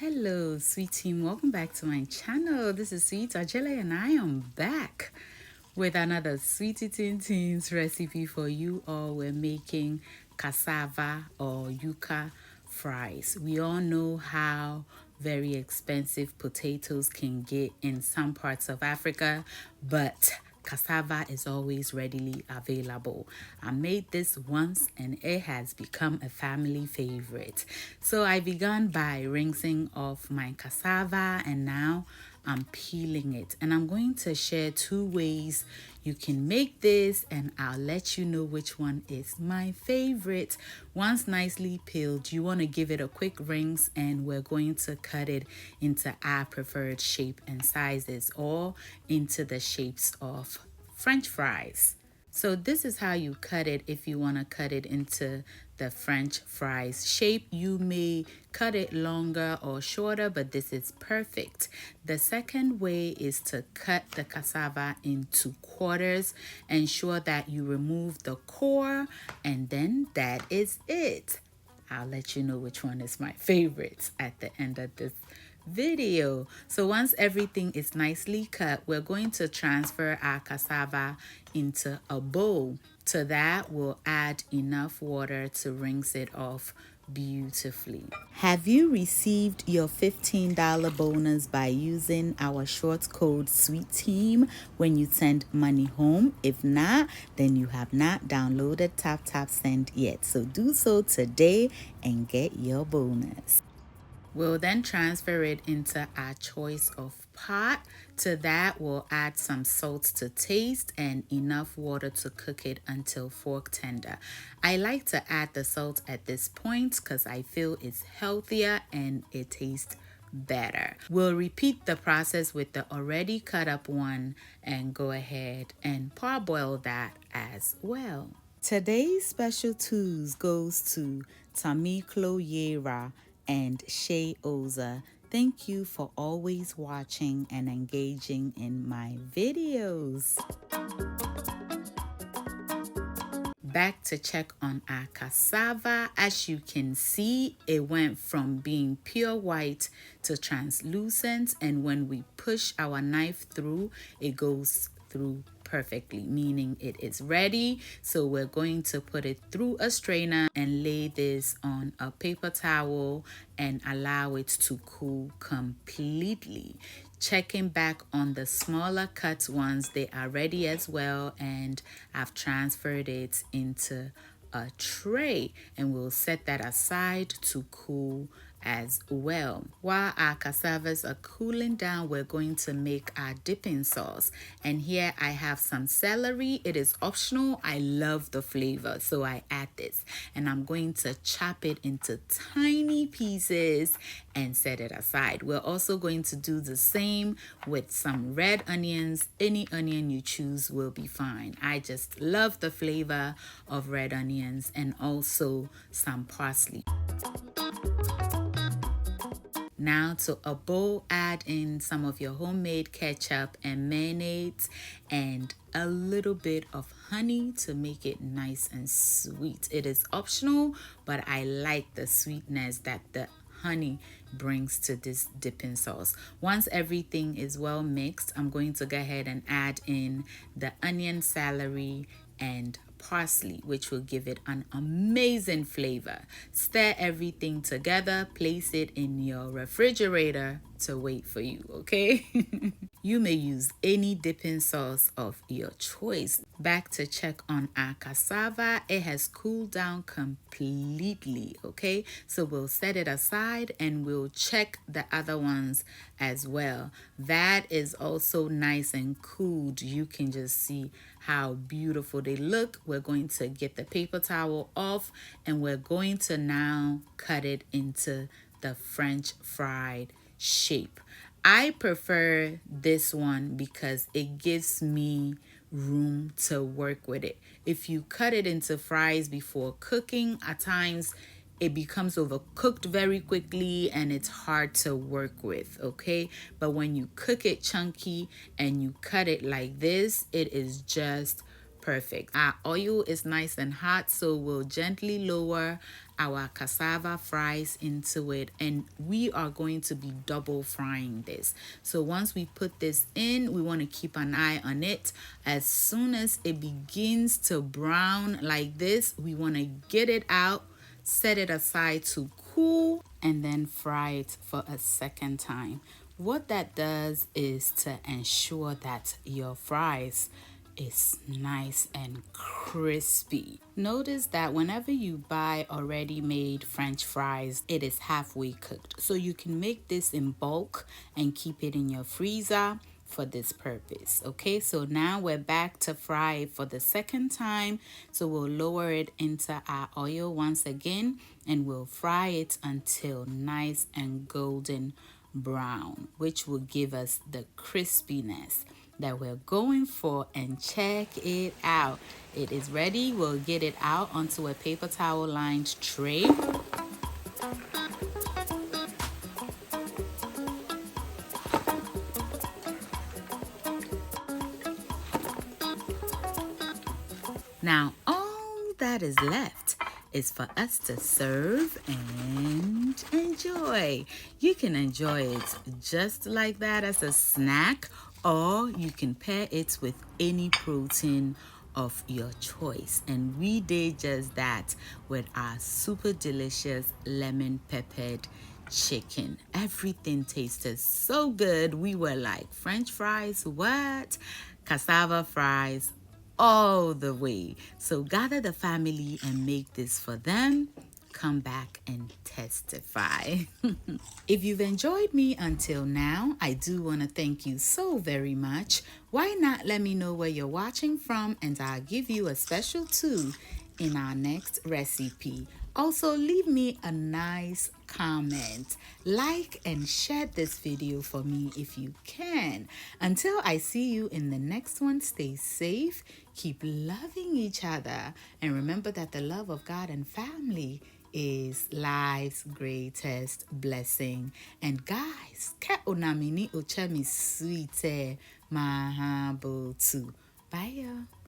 Hello, sweet team. Welcome back to my channel. This is Sweet Ajele, and I am back with another Sweetie Teen Teens recipe for you all. We're making cassava or yuca fries. We all know how very expensive potatoes can get in some parts of Africa, but cassava is always readily available. I made this once and it has become a family favorite. So I began by rinsing off my cassava and now I'm peeling it. And I'm going to share 2 ways you can make this and I'll let you know which one is my favorite. Once nicely peeled, you want to give it a quick rinse and we're going to cut it into our preferred shape and sizes or into the shapes of French fries. So this is how you cut it if you want to cut it into the French fries shape. You may cut it longer or shorter, but this is perfect. The second way is to cut the cassava into quarters. Ensure that you remove the core and then that is it. I'll let you know which one is my favorite at the end of this video. So once everything is nicely cut, we're going to transfer our cassava into a bowl. To that, we'll add enough water to rinse it off beautifully. Have you received your $15 bonus by using our short code Sweet Team when you send money home? If not, then you have not downloaded Tap Send yet. So do so today and get your bonus. We'll then transfer it into our choice of pot. To that, we'll add some salt to taste and enough water to cook it until fork tender. I like to add the salt at this point because I feel it's healthier and it tastes better. We'll repeat the process with the already cut up one and go ahead and parboil that as well. Today's special twos goes to Tamiklo Yera and Shay Oza. Thank you for always watching and engaging in my videos. Back to check on our cassava. As you can see, it went from being pure white to translucent, and when we push our knife through, it goes through perfectly, meaning it is ready. So we're going to put it through a strainer and lay this on a paper towel and allow it to cool completely. Checking back on the smaller cut ones, they are ready as well, and I've transferred it into a tray and we'll set that aside to cool as well. While our cassavas are cooling down, we're going to make our dipping sauce, and here I have some celery. It is optional. I love the flavor, so I add this, and I'm going to chop it into tiny pieces and set it aside. We're also going to do the same with some red onions. Any onion you choose will be fine. I just love the flavor of red onions, and also some parsley. Now to a bowl, add in some of your homemade ketchup and mayonnaise and a little bit of honey to make it nice and sweet. It is optional, but I like the sweetness that the honey brings to this dipping sauce. Once everything is well mixed, I'm going to go ahead and add in the onion, celery, and parsley, which will give it an amazing flavor. Stir everything together, place it in your refrigerator to wait for you, okay? You may use any dipping sauce of your choice. Back to check on our cassava. It has cooled down completely, okay? So we'll set it aside and we'll check the other ones as well. That is also nice and cooled. You can just see how beautiful they look. We're going to get the paper towel off and we're going to now cut it into the French fried shape. I prefer this one because it gives me room to work with it. If you cut it into fries before cooking, at times it becomes overcooked very quickly and it's hard to work with, okay? But when you cook it chunky and you cut it like this, it is just perfect. Our oil is nice and hot, so we'll gently lower our cassava fries into it, and we are going to be double frying this. So once we put this in, we want to keep an eye on it. As soon as it begins to brown like this, we want to get it out, set it aside to cool, and then fry it for a second time. What that does is to ensure that your fries is nice and crispy. Notice that whenever you buy already made French fries, it is halfway cooked. So you can make this in bulk and keep it in your freezer for this purpose. Okay, so now we're back to fry it for the second time. So we'll lower it into our oil once again, and we'll fry it until nice and golden brown, which will give us the crispiness that we're going for. And check it out, it is ready. We'll get it out onto a paper towel lined tray. Now all that is left is for us to serve and enjoy. You can enjoy it just like that as a snack, or you can pair it with any protein of your choice. And we did just that with our super delicious lemon peppered chicken. Everything tasted so good. We were like, French fries, what? Cassava fries, all the way. So gather the family and make this for them. Come back and testify. If you've enjoyed me until now, I do want to thank you so very much. Why not let me know where you're watching from, and I'll give you a special too in our next recipe. Also, leave me a nice comment, like and share this video for me if you can. Until I see you in the next one, stay safe, keep loving each other, and remember that the love of God and family is life's greatest blessing. And guys, ke onamini ochemi sweet mahabotu. Bye.